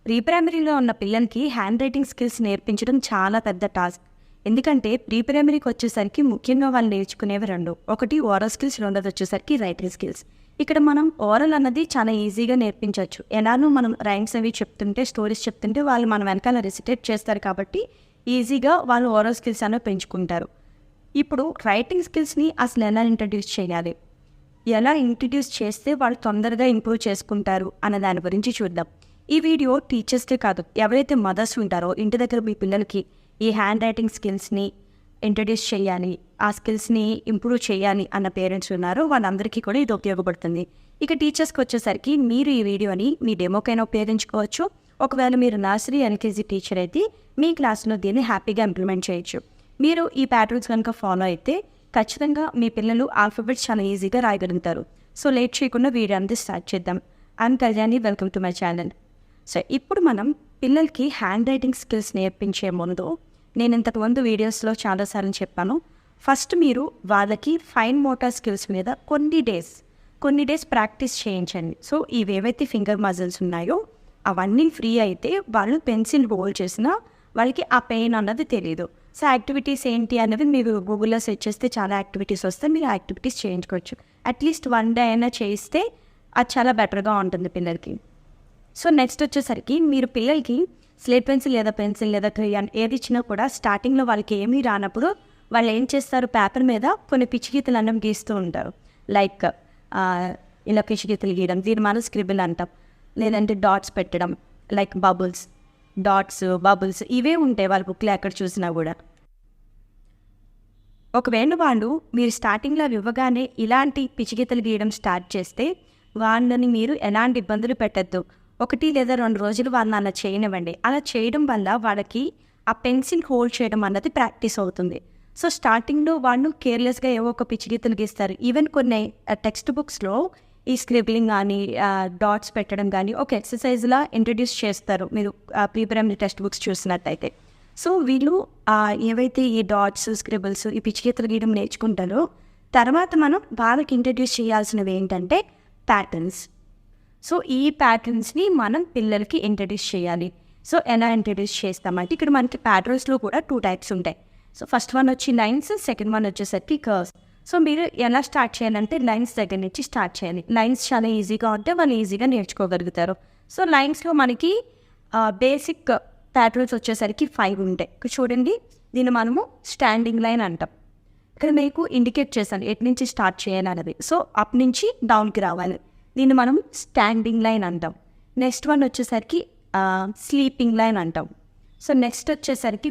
Pre ప్రైమరీలో ఉన్న పిల్లలకి hand writing skills నేర్పించడం చాలా పెద్ద టాస్క్. ఎందుకంటే ప్రీ ప్రైమరీకి వచ్చేసరికి ముఖ్యంగా వాళ్ళు నేర్చుకునేవి రెండు. ఒకటి ఓరల్ స్కిల్స్, రెండోది వచ్చేసరికి రైటింగ్ స్కిల్స్. ఇక్కడ మనం ఓరల్ అన్నది చాలా ఈజీగా నేర్పించవచ్చు. ఎలానో మనం రైమ్స్ అవి చెప్తుంటే, స్టోరీస్ చెప్తుంటే వాళ్ళు మన వెనకాల రెసిటేట్ చేస్తారు కాబట్టి ఈజీగా వాళ్ళు ఓరల్ స్కిల్స్ అనేవి పెంచుకుంటారు. ఇప్పుడు రైటింగ్ స్కిల్స్ని అసలు ఎలా ఇంట్రడ్యూస్ చేయాలి, ఎలా ఇంట్రడ్యూస్ చేస్తే వాళ్ళు తొందరగా ఇంప్రూవ్ చేసుకుంటారు అన్న దాని గురించి చూద్దాం. ఈ వీడియో టీచర్స్కే కాదు, ఎవరైతే మదర్స్ ఉంటారో ఇంటి దగ్గర మీ పిల్లలకి ఈ హ్యాండ్ రైటింగ్ స్కిల్స్ని ఇంట్రడ్యూస్ చేయాలి, ఆ స్కిల్స్ని ఇంప్రూవ్ చేయాలి అన్న పేరెంట్స్ ఉన్నారో వాళ్ళందరికీ కూడా ఇది ఉపయోగపడుతుంది. ఇక టీచర్స్కి వచ్చేసరికి మీరు ఈ వీడియోని మీ డెమోకైనా ఉపయోగించుకోవచ్చు. ఒకవేళ మీరు నర్సరీ, ఎల్కేజీ టీచర్ అయితే మీ క్లాస్లో దీన్ని హ్యాపీగా ఇంప్లిమెంట్ చేయొచ్చు. మీరు ఈ ప్యాటర్న్స్ కనుక ఫాలో అయితే ఖచ్చితంగా మీ పిల్లలు ఆల్ఫాబెట్స్ చాలా ఈజీగా రాయగలుగుతారు. సో లేట్ చేయకుండా వీడియో అంతా స్టార్ట్ చేద్దాం. I'm Kalyani, welcome to my channel. So ఇప్పుడు మనం పిల్లలకి హ్యాండ్ రైటింగ్ స్కిల్స్ నేర్పించే ముందు నేను ఇంతకుముందు వీడియోస్లో చాలాసార్లు చెప్పాను, ఫస్ట్ మీరు వాళ్ళకి ఫైన్ మోటార్ స్కిల్స్ మీద కొన్ని డేస్ ప్రాక్టీస్ చేయించండి. సో ఇవేవైతే ఫింగర్ మజిల్స్ ఉన్నాయో అవన్నీ ఫ్రీ అయితే వాళ్ళు పెన్సిల్ హోల్డ్ చేసినా వాళ్ళకి ఆ పెయిన్ అన్నది తెలియదు. సో యాక్టివిటీస్ ఏంటి అనేది మీరు గూగుల్లో సెర్చ్ చేస్తే చాలా యాక్టివిటీస్ వస్తాయి. మీరు యాక్టివిటీస్ చేయించుకోవచ్చు. అట్లీస్ట్ 1 డే అయినా చేయిస్తే అది చాలా బెటర్గా ఉంటుంది పిల్లలకి. సో నెక్స్ట్ వచ్చేసరికి మీరు పిల్లలకి స్లేట్ పెన్సిల్ లేదా క్రేయాన్ ఏది ఇచ్చినా కూడా స్టార్టింగ్లో వాళ్ళకి ఏమీ రానప్పుడు వాళ్ళు ఏం చేస్తారు, పేపర్ మీద కొన్ని పిచ్చిగీతలు అన్నం గీస్తూ ఉంటారు. లైక్ ఇలా పిచ్చిగీతలు గీయడం, దీని మనం స్క్రిబుల్ అంటాం. లేదంటే డాట్స్ పెట్టడం, లైక్ బబుల్స్ ఇవే ఉంటాయి వాళ్ళ బుక్లో ఎక్కడ చూసినా కూడా. ఒకవేళ వాళ్ళు మీరు స్టార్టింగ్లో ఇవ్వగానే ఇలాంటి పిచ్చిగీతలు గీయడం స్టార్ట్ చేస్తే వాళ్ళని మీరు ఎలాంటి ఇబ్బందులు పెట్టద్దు. 1 లేదా 2 రోజులు వాళ్ళని అలా చేయనివ్వండి. అలా చేయడం వల్ల వాళ్ళకి ఆ పెన్సిల్ హోల్డ్ చేయడం అన్నది ప్రాక్టీస్ అవుతుంది. సో స్టార్టింగ్లో వాళ్ళు కేర్లెస్గా ఏవో ఒక పిచ్చిగీతలు గీస్తారు. ఈవెన్ కొన్ని టెక్స్ట్ బుక్స్లో ఈ స్క్రిబ్లింగ్ కానీ డాట్స్ పెట్టడం కానీ ఒక ఎక్సర్సైజ్లా ఇంట్రడ్యూస్ చేస్తారు మీరు ప్రీ ప్రైమరీ టెక్స్ట్ బుక్స్ చూసినట్టయితే. సో వీళ్ళు ఏవైతే ఈ డాట్స్, స్క్రిబుల్స్, ఈ పిచ్చిగీతలు గీయడం నేర్చుకుంటారో తర్వాత మనం వాళ్ళకి ఇంట్రడ్యూస్ చేయాల్సినవి ఏంటంటే ప్యాటర్న్స్. సో ఈ ప్యాటర్న్స్ని మనం పిల్లలకి ఇంట్రడ్యూస్ చేయాలి. సో ఎలా ఇంట్రడ్యూస్ చేస్తామంటే ఇక్కడ మనకి ప్యాటర్న్స్లో కూడా 2 టైప్స్ ఉంటాయి. సో ఫస్ట్ వన్ వచ్చి లైన్స్, సెకండ్ వన్ వచ్చేసరికి కర్వ్స్. సో మీరు ఎలా స్టార్ట్ చేయాలంటే లైన్స్ దగ్గర నుంచి స్టార్ట్ చేయాలి. లైన్స్ చాలా ఈజీగా ఉంటే వాళ్ళు ఈజీగా నేర్చుకోగలుగుతారు. సో లైన్స్లో మనకి బేసిక్ ప్యాటర్న్స్ వచ్చేసరికి 5 ఉంటాయి. ఇక్కడ చూడండి, దీన్ని మనము స్టాండింగ్ లైన్ అంటాం. ఇక్కడ మీకు ఇండికేట్ చేశాను ఎటు నుంచి స్టార్ట్ చేయాలన్నది. సో అప్ నుంచి డౌన్కి రావాలి, దీన్ని మనం స్టాండింగ్ లైన్ అంటాం. నెక్స్ట్ వన్ వచ్చేసరికి స్లీపింగ్ లైన్ అంటాం. సో నెక్స్ట్ వచ్చేసరికి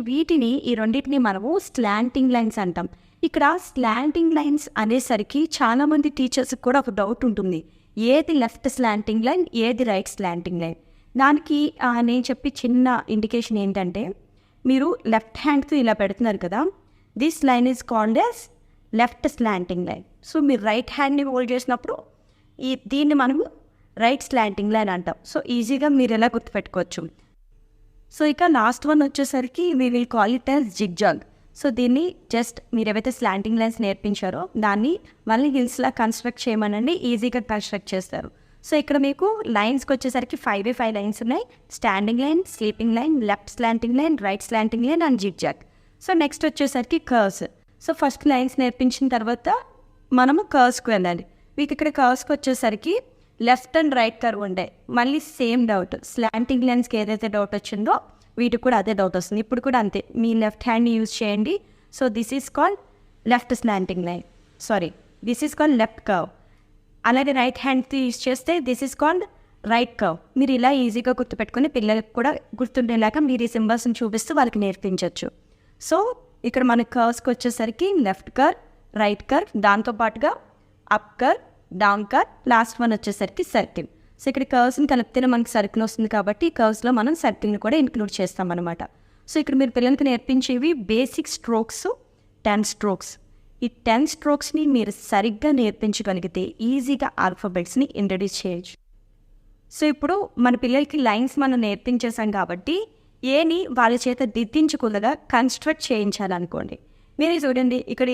ఈ రెండింటిని మనము స్లాంటింగ్ లైన్స్ అంటాం. ఇక్కడ స్లాంటింగ్ లైన్స్ అనేసరికి చాలామంది టీచర్స్కి కూడా ఒక డౌట్ ఉంటుంది, ఏది లెఫ్ట్ స్లాంటింగ్ లైన్, ఏది రైట్ స్లాంటింగ్ లైన్. దానికి నేను చెప్పి చిన్న ఇండికేషన్ ఏంటంటే, మీరు లెఫ్ట్ హ్యాండ్తో ఇలా పెడుతున్నారు కదా, this line is called as left slanting line. So మీరు రైట్ హ్యాండ్ని హోల్డ్ చేసినప్పుడు దీన్ని మనము రైట్ స్లాంటింగ్ లైన్ అంటాం. సో ఈజీగా మీరు ఎలా గుర్తుపెట్టుకోవచ్చు. సో ఇక లాస్ట్ వన్ వచ్చేసరికి we will call it as zigzag. So దీన్ని జస్ట్ మీరు ఏవైతే స్లాంటింగ్ లైన్స్ నేర్పించారో దాన్ని మళ్ళీ హిల్స్లా కన్స్ట్రక్ట్ చేయమనండి, ఈజీగా కన్స్ట్రక్ట్ చేస్తారు. సో ఇక్కడ మీకు లైన్స్కి వచ్చేసరికి 5 లైన్స్ ఉన్నాయి. Standing line, sleeping line, left slanting line, right slanting line and zigzag. So next వచ్చేసరికి కర్వ్స్. సో ఫస్ట్ లైన్స్ నేర్పించిన తర్వాత మనము కర్వ్స్కి వెళ్ళాలి. మీకు ఇక్కడ కర్వ్స్కి వచ్చేసరికి లెఫ్ట్ అండ్ రైట్ కర్వ్ ఉంటాయి. మళ్ళీ సేమ్ డౌట్, స్లాంటింగ్ లైన్స్కి ఏదైతే డౌట్ వచ్చిందో వీటికి కూడా అదే డౌట్ వస్తుంది. ఇప్పుడు కూడా అంతే, మీ లెఫ్ట్ హ్యాండ్ని యూజ్ చేయండి. So this is called left slanting line, this is called left curve. అలాగే రైట్ హ్యాండ్తో యూజ్ చేస్తే this is called right curve. మీరు ఇలా ఈజీగా గుర్తుపెట్టుకుని పిల్లలకు కూడా గుర్తుండేలాగా మీరు ఈ సింబల్స్ని చూపిస్తూ వాళ్ళకి నేర్పించవచ్చు. సో ఇక్కడ మన కర్వ్స్కి వచ్చేసరికి లెఫ్ట్ కర్వ్, రైట్ కర్వ్, దాంతోపాటుగా up curve, down curve, last one వచ్చేసరికి సర్కిల్. సో ఇక్కడ కర్వ్స్ని కలిపితేనే మనకి సర్కిల్ వస్తుంది కాబట్టి కర్వ్స్లో మనం సర్కిల్ని కూడా ఇంక్లూడ్ చేస్తాం అనమాట. సో ఇక్కడ మీరు పిల్లలకి నేర్పించేవి బేసిక్ స్ట్రోక్స్, 10 స్ట్రోక్స్. ఈ 10 స్ట్రోక్స్ని మీరు సరిగ్గా నేర్పించగలిగితే ఈజీగా ఆల్ఫాబెట్స్ని ఇంట్రడ్యూస్ చేయొచ్చు. సో ఇప్పుడు మన పిల్లలకి లైన్స్ మనం నేర్పించేసాం కాబట్టి ఏని వాళ్ళ చేత దిద్దించకుండా కన్స్ట్రక్ట్ చేయించాలనుకోండి. మీరు చూడండి, ఇక్కడ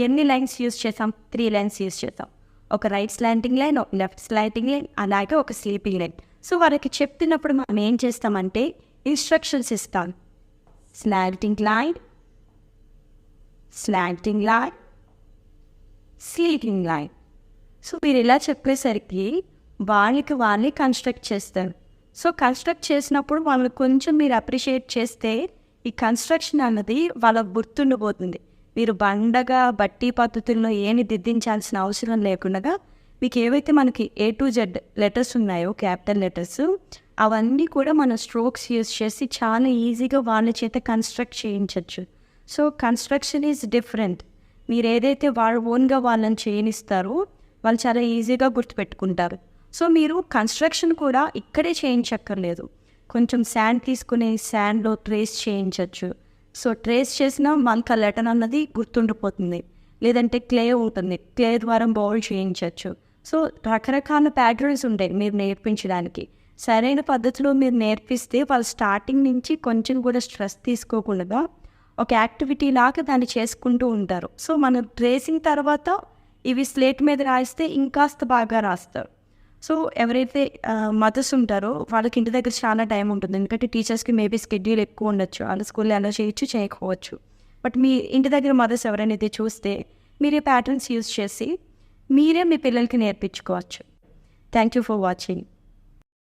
ఎన్ని లైన్స్ యూజ్ చేసాం, 3 లైన్స్ యూజ్ చేసాం. ఒక రైట్ స్లాంటింగ్ లైన్, ఒక లెఫ్ట్ స్లాంటింగ్ లైన్, అలాగే ఒక స్లీపింగ్ లైన్. సో వారికి చెప్తున్నప్పుడు మనం ఏం చేస్తామంటే ఇన్స్ట్రక్షన్స్ ఇస్తాం. Slanting line, slanting line, slanting line. So మీరు ఇలా చెప్పేసరికి వాళ్ళని కన్స్ట్రక్ట్ చేస్తారు. సో కన్స్ట్రక్ట్ చేసినప్పుడు వాళ్ళని కొంచెం మీరు అప్రిషియేట్ చేస్తే ఈ కన్స్ట్రక్షన్ అన్నది వాళ్ళకు గుర్తుండిపోతుంది. మీరు బండగా బట్టి పద్ధతుల్లో ఏమి దిద్దించాల్సిన అవసరం లేకుండా మీకు ఏవైతే మనకి A to Z లెటర్స్ ఉన్నాయో, క్యాపిటల్ లెటర్స్, అవన్నీ కూడా మనం స్ట్రోక్స్ యూజ్ చేసి చాలా ఈజీగా వాళ్ళ చేత కన్స్ట్రక్ట్ చేయించవచ్చు. So construction is different. మీరు ఏదైతే వాళ్ళు ఓన్గా వాళ్ళని చేయనిస్తారో వాళ్ళు చాలా ఈజీగా గుర్తుపెట్టుకుంటారు. సో మీరు కన్స్ట్రక్షన్ కూడా ఇక్కడే చేయించక్కర్లేదు. కొంచెం శాండ్ తీసుకుని శాండ్లో ట్రేస్ చేయించవచ్చు. సో ట్రేస్ చేసిన మనకు ఆ లెటర్ అన్నది గుర్తుండిపోతుంది. లేదంటే క్లే ఉంటుంది, క్లే ద్వారా బౌల్ చేయించవచ్చు. సో రకరకాల ప్యాటర్న్స్ ఉంటాయి మీరు నేర్పించడానికి. సరైన పద్ధతిలో మీరు నేర్పిస్తే వాళ్ళు స్టార్టింగ్ నుంచి కొంచెం కూడా స్ట్రెస్ తీసుకోకుండా ఒక యాక్టివిటీ లాగా దాన్ని చేసుకుంటూ ఉంటారు. సో మనం ట్రేసింగ్ తర్వాత ఇవి స్లేట్ మీద రాయిస్తే ఇంకాస్త బాగా రాస్తారు. సో ఎవరైతే మదర్స్ ఉంటారో వాళ్ళకి ఇంటి దగ్గర చాలా టైం ఉంటుంది. ఎందుకంటే టీచర్స్కి మేబీ షెడ్యూల్ ఎక్కువ ఉండొచ్చు, వాళ్ళ స్కూల్లో అలా చేయొచ్చు, చేయకపోవచ్చు. బట్ మీ ఇంటి దగ్గర మదర్స్ ఎవరైనా అయితే చూస్తే మీరు ఈ ప్యాటర్న్స్ యూజ్ చేసి మీరే మీ పిల్లలకి నేర్పించుకోవచ్చు. Thank you for watching.